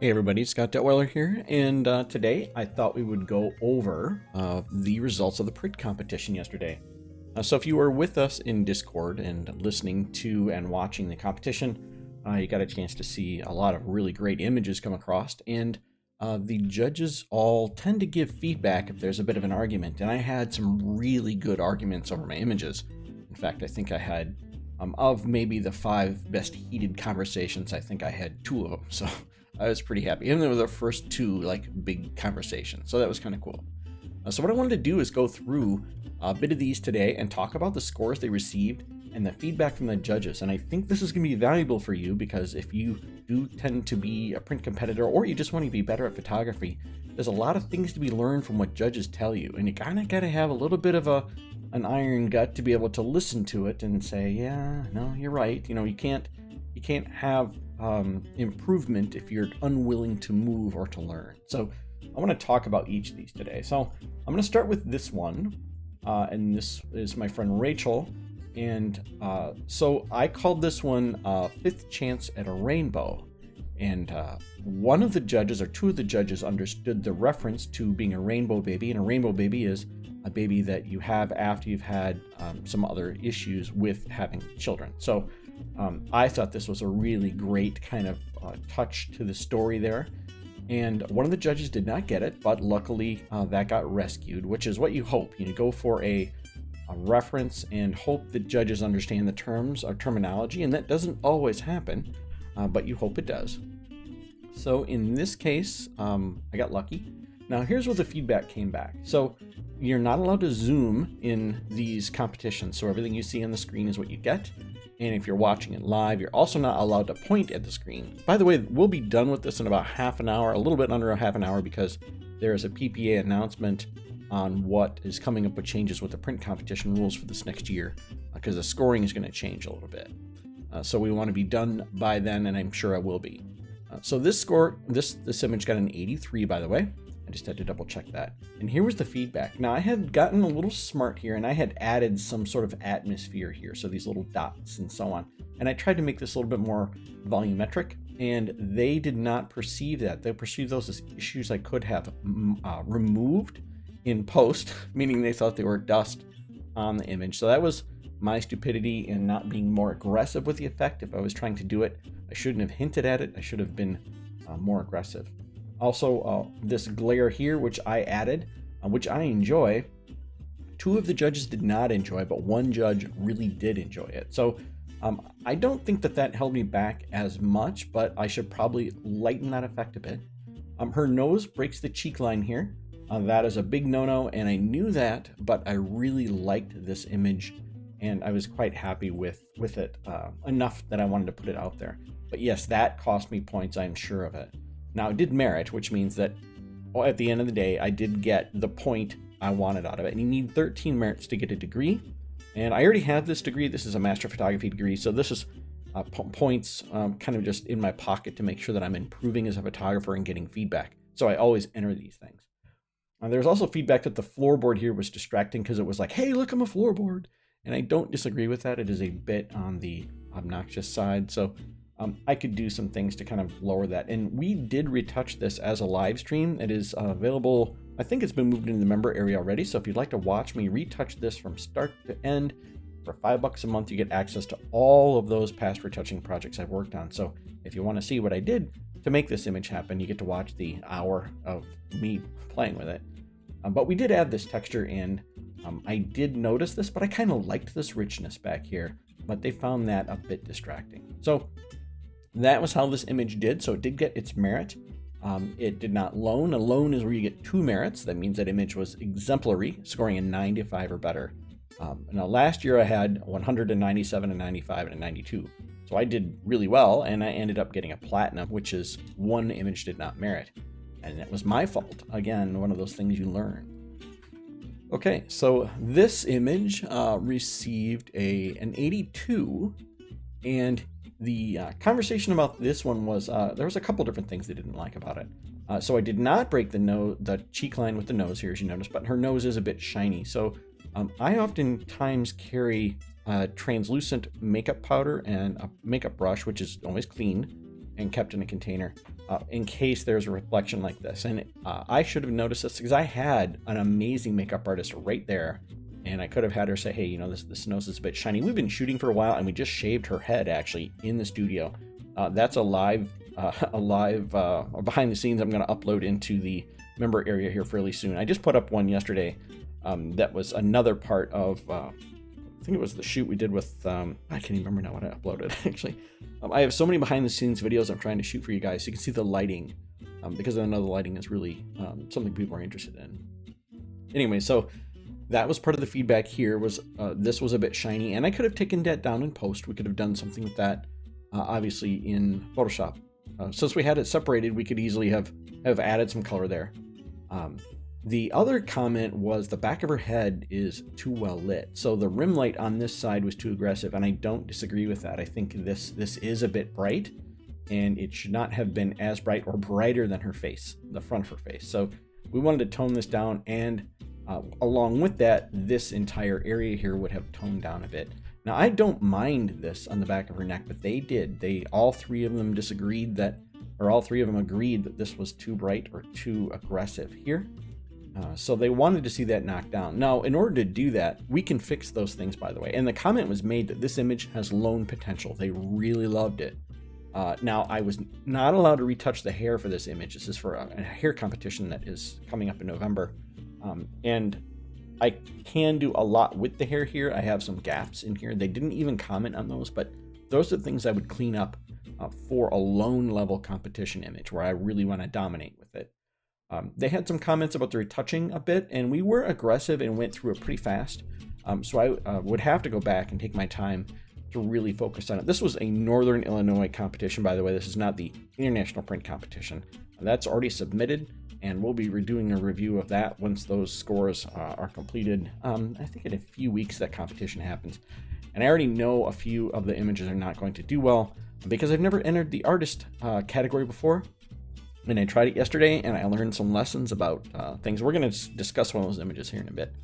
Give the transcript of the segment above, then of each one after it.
Hey everybody, Scott Detweiler here, and today I thought we would go over the results of the print competition yesterday. So if you were with us in Discord and listening to and watching the competition, you got a chance to see a lot of really great images come across, and the judges all tend to give feedback if there's a bit of an argument, and I had some really good arguments over my images. In fact, I think I had, of maybe the 5 best heated conversations, I think I had 2 of them, so I was pretty happy. And they were the first 2 big conversations, so that was kind of cool. So what I wanted to do is go through a bit of these today and talk about the scores they received and the feedback from the judges. And I think this is going to be valuable for you because if you do tend to be a print competitor or you just want to be better at photography, there's a lot of things to be learned from what judges tell you. And you kind of got to have a little bit of an iron gut to be able to listen to it and say, yeah, no, you're right. You know, you can't have improvement if you're unwilling to move or to learn. So I want to talk about each of these today. So I'm going to start with this one, and this is my friend Rachel. And so I called this one Fifth Chance at a Rainbow. And one of the judges, or 2 of the judges, understood the reference to being a rainbow baby. And a rainbow baby is a baby that you have after you've had some other issues with having children. So I thought this was a really great kind of touch to the story there. And one of the judges did not get it, but luckily that got rescued, which is what you hope. You go for a reference and hope that judges understand the terms or terminology, and that doesn't always happen, but you hope it does. So in this case, I got lucky. Now here's where the feedback came back. So you're not allowed to zoom in these competitions, so everything you see on the screen is what you get. And if you're watching it live, you're also not allowed to point at the screen. By the way, we'll be done with this in about half an hour, a little bit under a half an hour, because there is a PPA announcement on what is coming up with changes with the print competition rules for this next year, because the scoring is going to change a little bit. So we want to be done by then, and I'm sure I will be. So this score, this image got an 83, by the way. I just had to double check that. And here was the feedback. Now I had gotten a little smart here and I had added some sort of atmosphere here. So these little dots and so on. And I tried to make this a little bit more volumetric, and they did not perceive that. They perceived those as issues I could have removed in post, meaning they thought they were dust on the image. So that was my stupidity in not being more aggressive with the effect. If I was trying to do it, I shouldn't have hinted at it. I should have been more aggressive. Also, this glare here, which I added, which I enjoy, 2 of the judges did not enjoy, but 1 judge really did enjoy it. So I don't think that held me back as much, but I should probably lighten that effect a bit. Her nose breaks the cheek line here. That is a big no-no, and I knew that, but I really liked this image, and I was quite happy with it enough that I wanted to put it out there. But yes, that cost me points, I'm sure of it. Now, it did merit, which means that at the end of the day, I did get the point I wanted out of it. And you need 13 merits to get a degree. And I already have this degree. This is a Master of Photography degree. So this is points kind of just in my pocket to make sure that I'm improving as a photographer and getting feedback. So I always enter these things. There's also feedback that the floorboard here was distracting because it was like, hey, look, I'm a floorboard. And I don't disagree with that. It is a bit on the obnoxious side. So I could do some things to kind of lower that. And we did retouch this as a live stream. It is available. I think it's been moved into the member area already. So if you'd like to watch me retouch this from start to end for $5 a month, you get access to all of those past retouching projects I've worked on. So if you want to see what I did to make this image happen, you get to watch the hour of me playing with it. But we did add this texture in. I did notice this, but I kind of liked this richness back here, but they found that a bit distracting. So that was how this image did. So it did get its merit. It did not loan. A loan is where you get 2 merits. That means that image was exemplary, scoring a 95 or better. Now last year I had 197, a 95, and a 92. So I did really well, and I ended up getting a platinum, which is 1 image did not merit. And it was my fault. Again, one of those things you learn. Okay, so this image received an 82, and the conversation about this one was there was a couple different things they didn't like about it. So I did not break the cheek line with the nose here, as you notice, but her nose is a bit shiny. So I oftentimes carry translucent makeup powder and a makeup brush, which is always clean, and kept in a container in case there's a reflection like this. And I should have noticed this because I had an amazing makeup artist right there, and I could have had her say, hey, you know, this nose is a bit shiny. We've been shooting for a while, and we just shaved her head actually in the studio. That's a live behind the scenes I'm going to upload into the member area here fairly soon. I just put up one yesterday that was another part of I think it was the shoot we did with I can't even remember now what I uploaded actually. I have so many behind the scenes videos I'm trying to shoot for you guys so you can see the lighting, because I know the lighting is really something people are interested in. Anyway, so that was part of the feedback here, was this was a bit shiny, and I could have taken that down in post. We could have done something with that obviously in Photoshop. Since we had it separated, we could easily have added some color there. The other comment was the back of her head is too well lit. So the rim light on this side was too aggressive, and I don't disagree with that. I think this is a bit bright, and it should not have been as bright or brighter than her face, the front of her face. So we wanted to tone this down, and along with that, this entire area here would have toned down a bit. Now, I don't mind this on the back of her neck, but they did. All three of them disagreed that, or all three of them agreed that this was too bright or too aggressive here. So they wanted to see that knocked down. Now, in order to do that, we can fix those things, by the way. And the comment was made that this image has lone potential. They really loved it. Now, I was not allowed to retouch the hair for this image. This is for a hair competition that is coming up in November. And I can do a lot with the hair here. I have some gaps in here. They didn't even comment on those, but those are the things I would clean up for a lone level competition image where I really want to dominate with it. They had some comments about the retouching a bit, and we were aggressive and went through it pretty fast. So I would have to go back and take my time to really focus on it. This was a Northern Illinois competition, by the way. This is not the International Print Competition. That's already submitted, and we'll be redoing a review of that once those scores are completed. I think in a few weeks that competition happens. And I already know a few of the images are not going to do well because I've never entered the artist category before. And I tried it yesterday, and I learned some lessons about things. We're going to discuss one of those images here in a bit.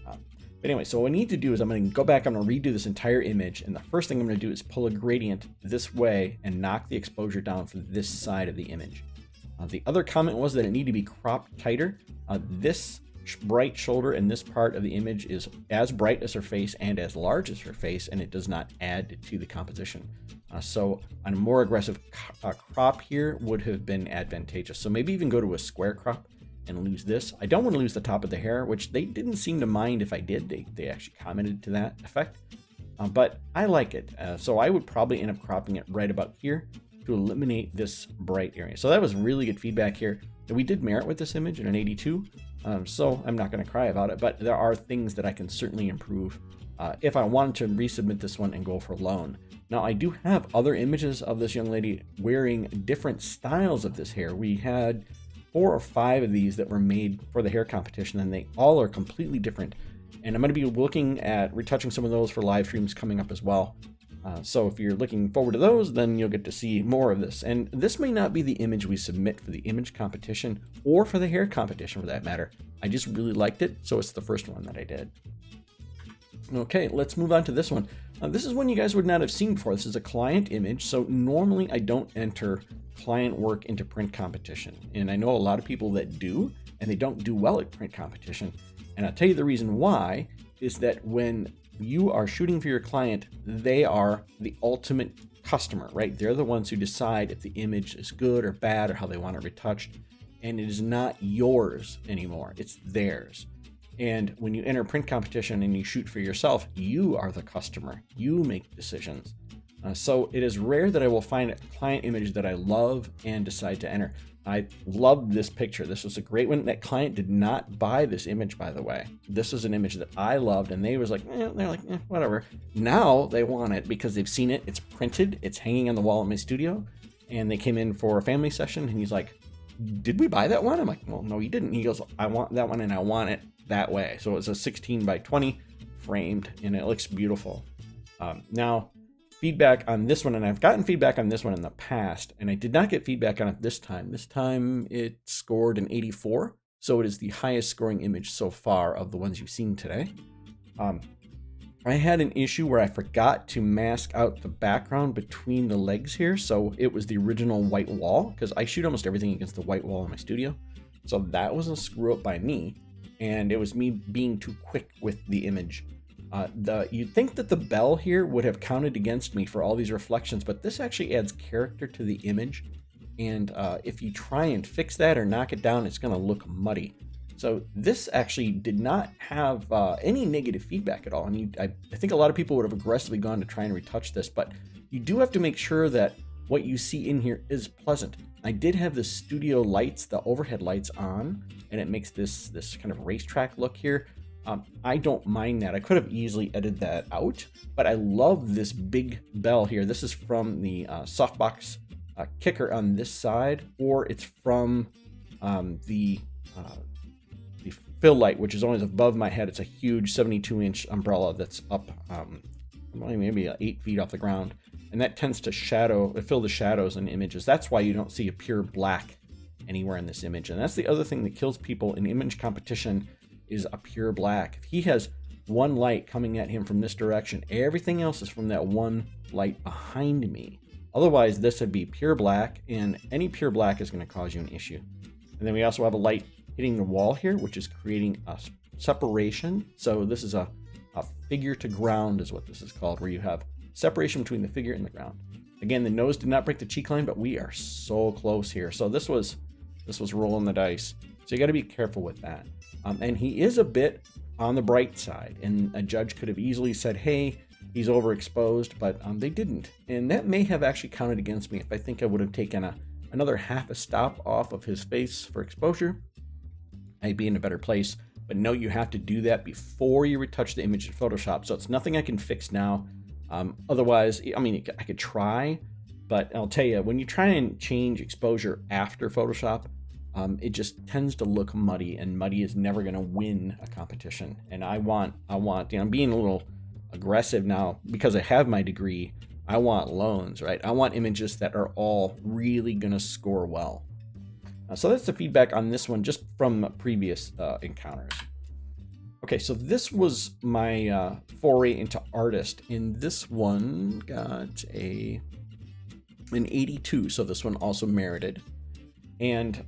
But anyway, so what I need to do is I'm going to go back, I'm going to redo this entire image, and the first thing I'm going to do is pull a gradient this way and knock the exposure down for this side of the image. The other comment was that it needed to be cropped tighter. This bright shoulder in this part of the image is as bright as her face and as large as her face, and it does not add to the composition. So a more aggressive crop here would have been advantageous. So maybe even go to a square crop and lose this. I don't want to lose the top of the hair, which they didn't seem to mind if I did. They actually commented to that effect. But I like it. So I would probably end up cropping it right about here to eliminate this bright area. So that was really good feedback here. We did merit with this image in an 82. So I'm not going to cry about it, but there are things that I can certainly improve if I wanted to resubmit this one and go for lone. Now, I do have other images of this young lady wearing different styles of this hair. We had 4 or 5 of these that were made for the hair competition, and they all are completely different. And I'm going to be looking at retouching some of those for live streams coming up as well. So if you're looking forward to those, then you'll get to see more of this. And this may not be the image we submit for the image competition or for the hair competition for that matter. I just really liked it, so it's the first one that I did. Okay, let's move on to this one. This is one you guys would not have seen before. This is a client image. So normally I don't enter client work into print competition. And I know a lot of people that do, and they don't do well at print competition. And I'll tell you the reason why is that when you are shooting for your client, they are the ultimate customer, right? They're the ones who decide if the image is good or bad or how they want it retouched. And it is not yours anymore. It's theirs. And when you enter print competition and you shoot for yourself, you are the customer. You make decisions. So it is rare that I will find a client image that I love and decide to enter. I loved this picture. This was a great one. That client did not buy this image, by the way. This is an image that I loved, and they was like, whatever. Now they want it because they've seen it. It's printed. It's hanging on the wall in my studio. And they came in for a family session, and he's like, did we buy that one? I'm like, well, no, you didn't. He goes, I want that one, and I want it that way. So it's a 16 by 20 framed, and it looks beautiful. Now, feedback on this one, and I've gotten feedback on this one in the past, and I did not get feedback on it this time. This time it scored an 84, so it is the highest scoring image so far of the ones you've seen today. I had an issue where I forgot to mask out the background between the legs here. So it was the original white wall, because I shoot almost everything against the white wall in my studio. So that was a screw up by me. And it was me being too quick with the image. You'd think that the bell here would have counted against me for all these reflections, but this actually adds character to the image. And if you try and fix that or knock it down, it's going to look muddy. So this actually did not have any negative feedback at all. I mean, I think a lot of people would have aggressively gone to try and retouch this, but you do have to make sure that what you see in here is pleasant. I did have the studio lights, the overhead lights on, and it makes this kind of racetrack look here. I don't mind that. I could have easily edited that out, but I love this big bell here. This is from the softbox kicker on this side, or it's from the fill light, which is always above my head. It's a huge 72-inch umbrella that's up maybe 8 feet off the ground, and that tends to fill the shadows in images. That's why you don't see a pure black anywhere in this image, and that's the other thing that kills people in image competition is a pure black. If he has one light coming at him from this direction, everything else is from that one light behind me. Otherwise, this would be pure black, and any pure black is going to cause you an issue. And then we also have a light hitting the wall here, which is creating a separation. So this is a figure to ground is what this is called, where you have separation between the figure and the ground. Again, the nose did not break the cheek line, but we are so close here. So this was rolling the dice. So you got to be careful with that. And he is a bit on the bright side, and a judge could have easily said, hey, he's overexposed, but they didn't. And that may have actually counted against me if I think I would have taken another half a stop off of his face for exposure. I'd be in a better place. But no, you have to do that before you retouch the image in Photoshop. So it's nothing I can fix now. Otherwise, I mean, I could try, but I'll tell you, when you try and change exposure after Photoshop, it just tends to look muddy, and muddy is never going to win a competition. And I want, I'm being a little aggressive now because I have my degree. I want loans, right? I want images that are all really going to score well. So that's the feedback on this one, just from previous encounters. Okay, so this was my foray into artist, and this one got an 82, so this one also merited. And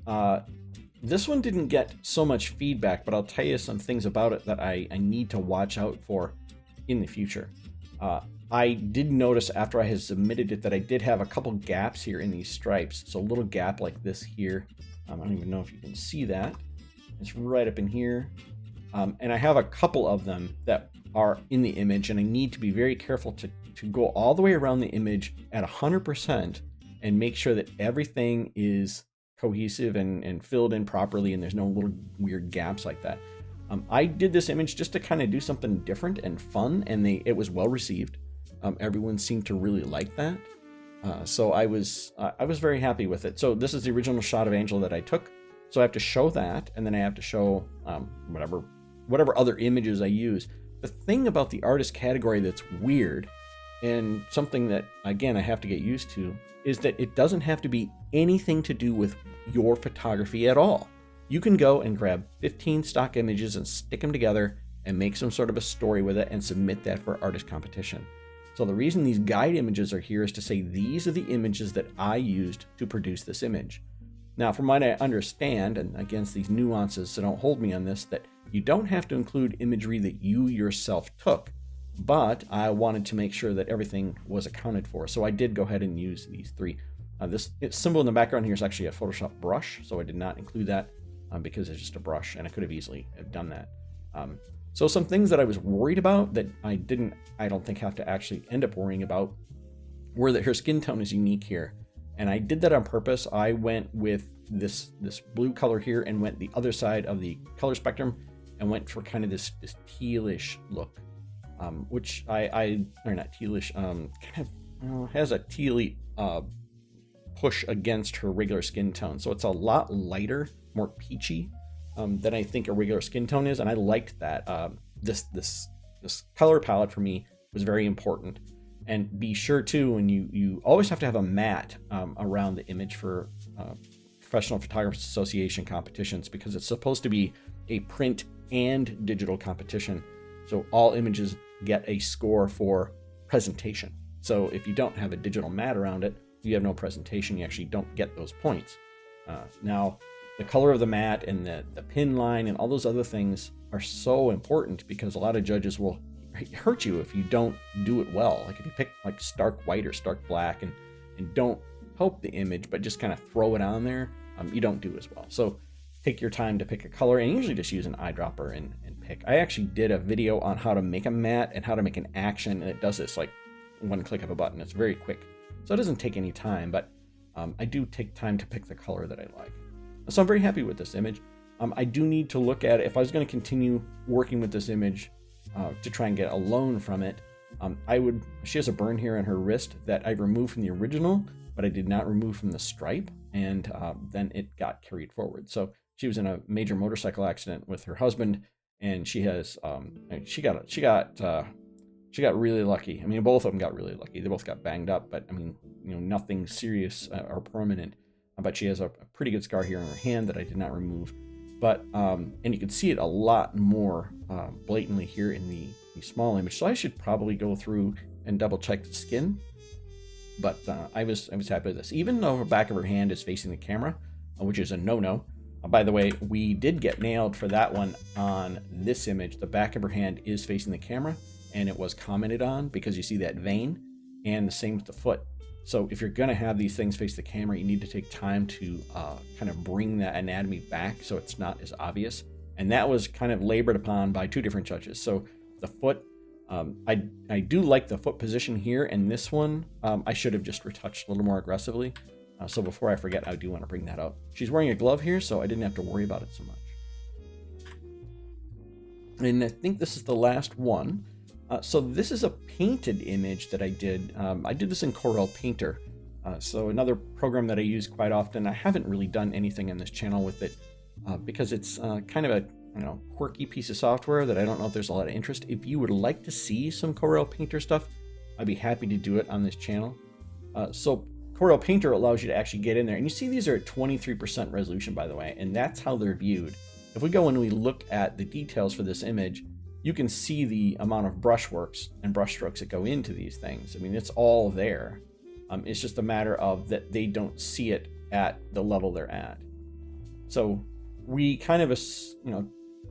this one didn't get so much feedback, but I'll tell you some things about it that I need to watch out for in the future. I did notice after I had submitted it that I did have a couple gaps here in these stripes. So a little gap like this here. I don't even know if you can see that. It's right up in here. And I have a couple of them that are in the image, and I need to be very careful to go all the way around the image at 100% and make sure that everything is cohesive and filled in properly, and there's no little weird gaps like that. I did this image just to kind of do something different and fun, and it was well received. Everyone seemed to really like that. So I was very happy with it. So this is the original shot of Angela that I took. So I have to show that, and then I have to show whatever other images I use. The thing about the artist category that's weird, and something that, again, I have to get used to, is that it doesn't have to be anything to do with your photography at all. You can go and grab 15 stock images and stick them together and make some sort of a story with it and submit that for artist competition. So the reason these guide images are here is to say these are the images that I used to produce this image. Now, from what I understand, and against these nuances, so don't hold me on this, that you don't have to include imagery that you yourself took, but I wanted to make sure that everything was accounted for. So I did go ahead and use these three. This symbol in the background here is actually a Photoshop brush, so I did not include that because it's just a brush, and I could have easily have done that. So some things that I was worried about that I don't think have to actually end up worrying about were that her skin tone is unique here. And I did that on purpose. I went with this blue color here and went the other side of the color spectrum and went for kind of this tealish look, which or not tealish, kind of has a tealy push against her regular skin tone. So it's a lot lighter, more peachy than I think a regular skin tone is, and I liked that. This color palette for me was very important. And be sure too, when you always have to have a matte around the image for Professional Photographers Association competitions, because it's supposed to be a print and digital competition. So all images get a score for presentation. So if you don't have a digital mat around it, you have no presentation, you actually don't get those points. Now, the color of the mat and the pin line and all those other things are so important because a lot of judges will hurt you if you don't do it well. Like if you pick like stark white or stark black and don't help the image, but just kind of throw it on there, you don't do as well. So take your time to pick a color and usually just use an eyedropper and pick. I actually did a video on how to make a mat and how to make an action, and it does this like one click of a button. It's very quick. So it doesn't take any time, but I do take time to pick the color that I like. So I'm very happy with this image. I do need to look at it. If I was going to continue working with this image to try and get a loan from it, she has a burn here on her wrist that I removed from the original, but I did not remove from the stripe, and then it got carried forward. So she was in a major motorcycle accident with her husband, and she got really lucky. I mean, both of them got really lucky. They both got banged up, but I mean, nothing serious or permanent. But she has a pretty good scar here on her hand that I did not remove. But and you can see it a lot more blatantly here in the small image. So I should probably go through and double check the skin. But I was happy with this. Even though the back of her hand is facing the camera, which is a no-no. By the way, we did get nailed for that one on this image. The back of her hand is facing the camera, and it was commented on because you see that vein, and the same with the foot. So if you're going to have these things face the camera, you need to take time to kind of bring that anatomy back so it's not as obvious. And that was kind of labored upon by two different judges. So the foot, I do like the foot position here, and this one I should have just retouched a little more aggressively. So before I forget, I do want to bring that up. She's wearing a glove here, so I didn't have to worry about it so much. And I think this is the last one. So this is a painted image that I did. I did this in Corel Painter. So another program that I use quite often. I haven't really done anything on this channel with it because it's kind of a quirky piece of software that I don't know if there's a lot of interest. If you would like to see some Corel Painter stuff, I'd be happy to do it on this channel. So Corel Painter allows you to actually get in there. And you see these are at 23% resolution, by the way, and that's how they're viewed. If we go and we look at the details for this image, you can see the amount of brushworks and brush strokes that go into these things. I mean, it's all there. It's just a matter of that they don't see it at the level they're at. So we kind of,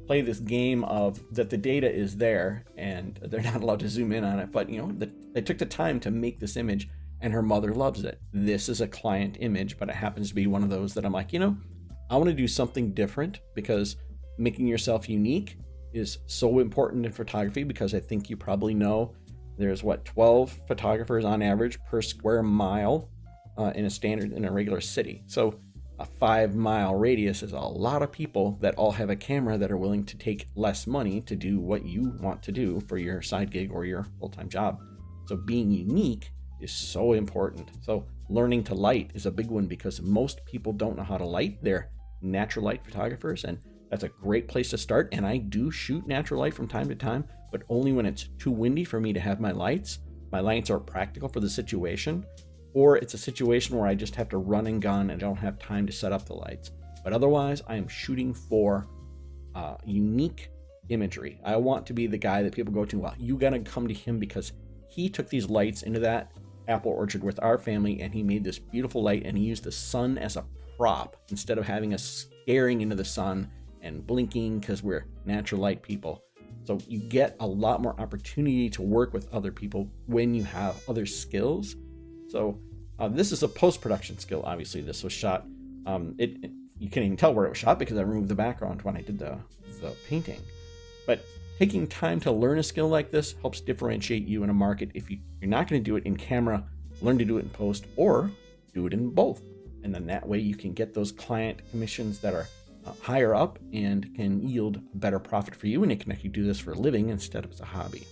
play this game of that the data is there and they're not allowed to zoom in on it. But, they took the time to make this image and her mother loves it. This is a client image, but it happens to be one of those that I'm like, I want to do something different because making yourself unique is so important in photography, because I think you probably know there's 12 photographers on average per square mile in a regular city. So a 5-mile radius is a lot of people that all have a camera that are willing to take less money to do what you want to do for your side gig or your full-time job. So being unique is so important. So learning to light is a big one because most people don't know how to light. They're natural light photographers, and that's a great place to start. And I do shoot natural light from time to time, but only when it's too windy for me to have my lights. My lights aren't practical for the situation, or it's a situation where I just have to run and gun and I don't have time to set up the lights. But otherwise, I am shooting for unique imagery. I want to be the guy that people go to, well, you gotta come to him because he took these lights into that apple orchard with our family and he made this beautiful light, and he used the sun as a prop instead of having us staring into the sun and blinking because we're natural light people. So you get a lot more opportunity to work with other people when you have other skills. So this is a post-production skill. Obviously this was shot, you can't even tell where it was shot because I removed the background when I did the painting. But taking time to learn a skill like this helps differentiate you in a market. If you're not going to do it in camera, learn to do it in post, or do it in both. And then that way you can get those client commissions that are higher up and can yield better profit for you, and it can actually do this for a living instead of as a hobby.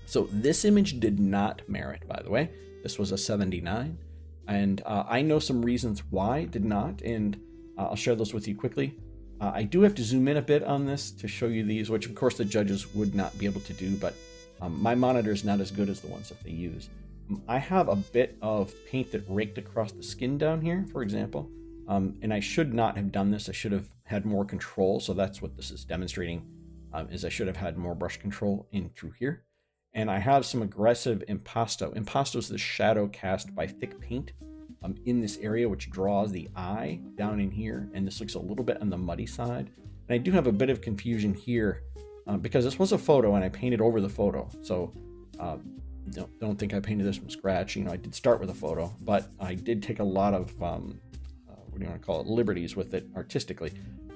So this image did not merit, by the way. This was a 79, and I know some reasons why it did not, and I'll share those with you quickly. I do have to zoom in a bit on this to show you these, which of course the judges would not be able to do, but my monitor is not as good as the ones that they use. I have a bit of paint that raked across the skin down here, for example. And I should not have done this. I should have had more control. So that's what this is demonstrating, is I should have had more brush control in through here. And I have some aggressive impasto. Impasto is the shadow cast by thick paint in this area, which draws the eye down in here. And this looks a little bit on the muddy side. And I do have a bit of confusion here because this was a photo and I painted over the photo. So don't think I painted this from scratch. You know, I did start with a photo, but I did take a lot of, what do you want to call it, liberties with it artistically.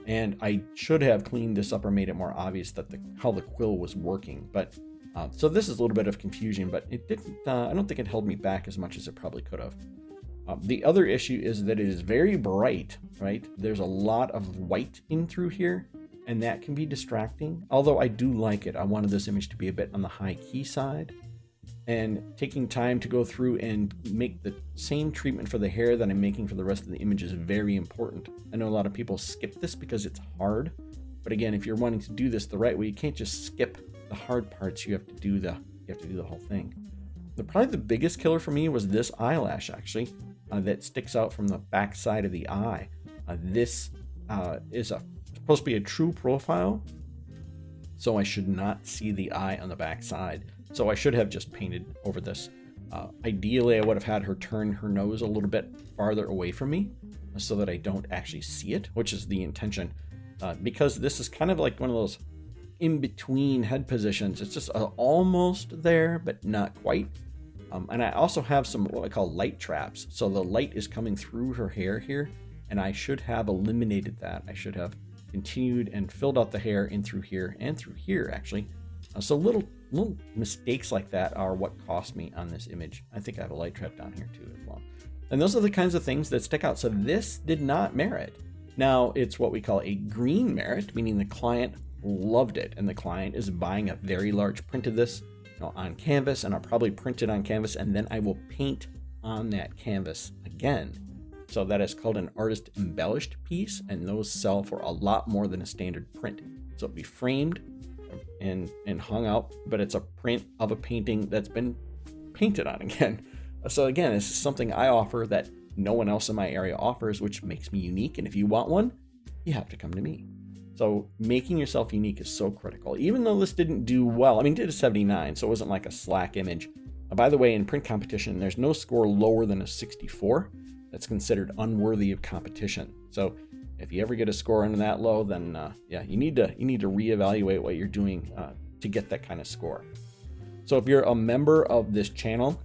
And I should have cleaned this up or made it more obvious that how the quill was working. But so this is a little bit of confusion, but it didn't, I don't think it held me back as much as it probably could have. The other issue is that it is very bright, right? There's a lot of white in through here, and that can be distracting. Although I do like it. I wanted this image to be a bit on the high key side. And taking time to go through and make the same treatment for the hair that I'm making for the rest of the image is very important. I know a lot of people skip this because it's hard. But again, if you're wanting to do this the right way, you can't just skip the hard parts. You have to do the whole thing. Probably the biggest killer for me was this eyelash, actually, that sticks out from the back side of the eye. This is supposed to be a true profile, so I should not see the eye on the back side. So I should have just painted over this. Ideally, I would have had her turn her nose a little bit farther away from me so that I don't actually see it, which is the intention. Because this is kind of like one of those in-between head positions. It's just almost there, but not quite. And I also have some what I call light traps. So the light is coming through her hair here, and I should have eliminated that. I should have continued and filled out the hair in through here and through here, actually. So little mistakes like that are what cost me on this image. I think I have a light trap down here too as well. And those are the kinds of things that stick out. So this did not merit. Now it's what we call a green merit, meaning the client loved it, and the client is buying a very large print of this on canvas, and I'll probably print it on canvas, and then I will paint on that canvas again. So that is called an artist embellished piece, and those sell for a lot more than a standard print. So it'll be framed and hung out, but it's a print of a painting that's been painted on again. So again, this is something I offer that no one else in my area offers, which makes me unique. And if you want one, you have to come to me. So making yourself unique is so critical. Even though this didn't do well, I mean, it did a 79, so it wasn't like a slack image. By the way, in print competition, there's no score lower than a 64. That's considered unworthy of competition. So if you ever get a score under that low, then yeah, you need to reevaluate what you're doing to get that kind of score. So if you're a member of this channel,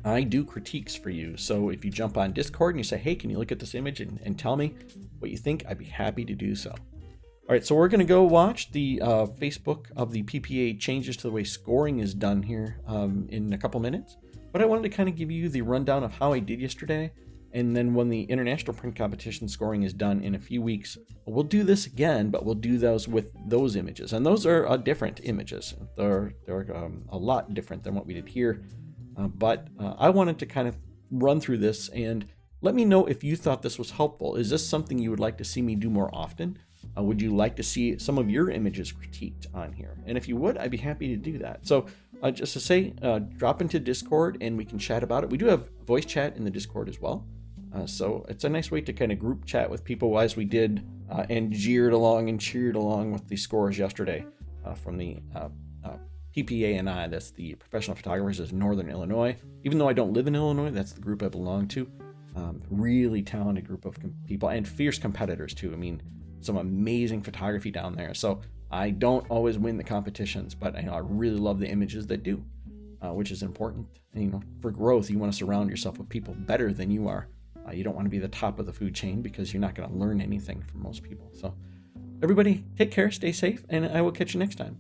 I do critiques for you. So if you jump on Discord and you say, hey, can you look at this image and tell me what you think, I'd be happy to do so. All right, so we're going to go watch the Facebook of the PPA changes to the way scoring is done here in a couple minutes. But I wanted to kind of give you the rundown of how I did yesterday. And then when the International Print Competition scoring is done in a few weeks, we'll do this again, but we'll do those with those images. And those are different images. They're a lot different than what we did here. But I wanted to kind of run through this and let me know if you thought this was helpful. Is this something you would like to see me do more often? Would you like to see some of your images critiqued on here? And if you would, I'd be happy to do that. So just to say, drop into Discord and we can chat about it. We do have voice chat in the Discord as well. So it's a nice way to kind of group chat with people as we did and jeered along and cheered along with the scores yesterday from the PPA and I. That's the Professional Photographers of Northern Illinois. Even though I don't live in Illinois, that's the group I belong to. Really talented group of people and fierce competitors too. I mean, some amazing photography down there. So I don't always win the competitions, but I really love the images that do, which is important. And, for growth, you want to surround yourself with people better than you are. You don't want to be the top of the food chain because you're not going to learn anything from most people. So everybody take care, stay safe, and I will catch you next time.